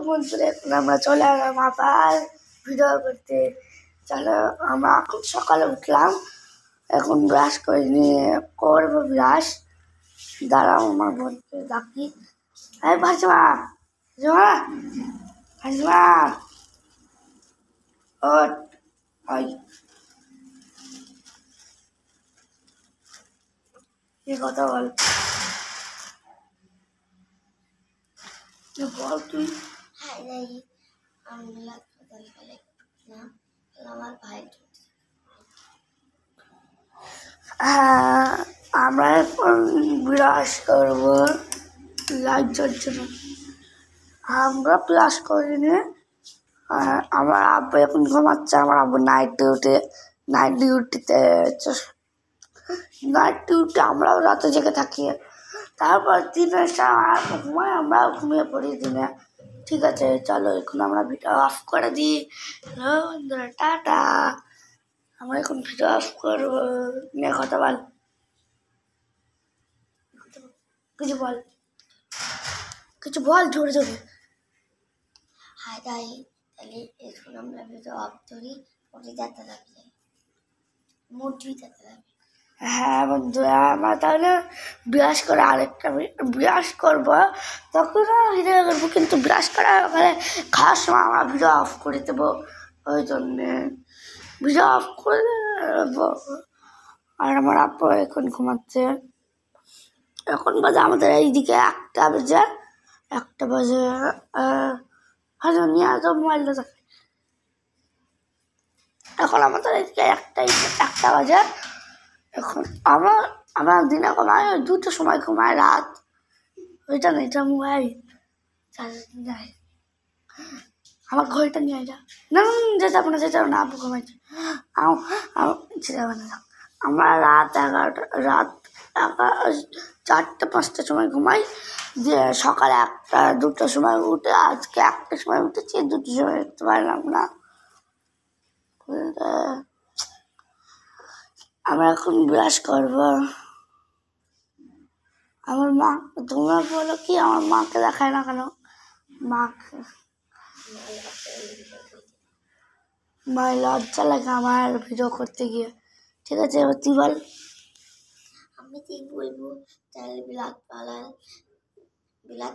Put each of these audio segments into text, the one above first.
বন্ধুরা এখন আমরা চলে এলাম আবার ভিডিও করতে। চলো আমরা এখন সকালে উঠলাম, এখন ব্রাশ করে নিয়ে করবো ব্রাশ। দাঁড়াও আমার বোনকে ডাকি, এই ভাজমা ভাজমা ভাজমা ওঠ, ওই কি কথা বল, বল তুই। আমরা এখন ব্রাশ করবো, লাইট জ্বলছে না। আমরা ব্রাশ করে নিয়ে আমার আব্বু এখন ঘুমাচ্ছে। আমার আব্বু নাইট ডিউটিতে আমরাও রাতে জেগে থাকি। তারপর দিনের সময় ঘুমাই, আমরাও ঘুমিয়ে পড়ি দিনে। ঠিক আছে, চলো এখন আমরা ভিডিও অফ করে দিই। হ্যালো বন্ধুরা, টাটা। আমরা এখন ভিডিও অফ করবো। নিয়ে কথা বল, কিছু বল জোরে জোরে। হাই তাই তাহলে এখন আমরা ভিডিও অফ করি, মোটি যেতে থাকবে, মোটি যেতে থাকবে। হ্যাঁ বন্ধুরা, আমরা তাহলে ব্রাশ করে আরেকটা ব্রাশ করবো, তখন ভিডিও করবো। কিন্তু ব্রাশ করা ওখানে খাওয়ার সময় আমরা ভিডিও অফ করে দেবো, ওই জন্যে ভিডিও অফ করে দেবো। আর আমার আব্বু এখন ঘুমাচ্ছে। এখন বাজে আমাদের এইদিকে 1টা বাজে। হয়তো নিয়ে আসো মোবাইলটা থাকে। এখন আমাদের এইদিকে 1টা বাজে। এখন আমরা দিনে ঘুমাই, 2টোর সময় ঘুমাই, রাত ওইটা না, এটা মোবাইল যাই। আমার ঘড়িটা নিয়ে যা না, যেতে যাবো না, আব্বু ঘুমাইছে। যাবো না। আমরা রাত 4টা-5টার সময় ঘুমাই, যে সকালে 1টা-2টার সময় উঠে। আজকে 1টার সময় উঠেছি, 2টার সময় উঠতে পারলাম না। আমরা এখন ব্রাশ করবো। আমার মা, তোমরা বলো কি আমার মাকে দেখায় না কেন? মায়ের লজ্জা লাগে আমার ভিডিও করতে গিয়ে। ঠিক আছে, এবার তুই বল। আমি ঠিক বলবো, তাহলে বিলাত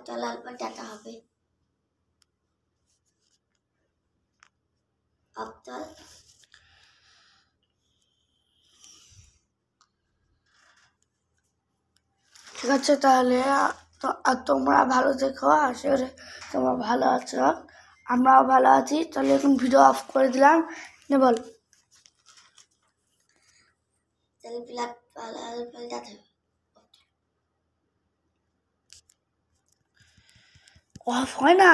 পালার পর দেখা হবে। ঠিক আছে, তাহলে তোমরা ভালো থেকো, আসলে তোমরা ভালো আছো, আমরাও ভালো আছি। তাহলে এখন ভিডিও অফ করে দিলাম। নে বল, তাহলে বিলাত পালার পর দেখা হবে। অফ হয় না।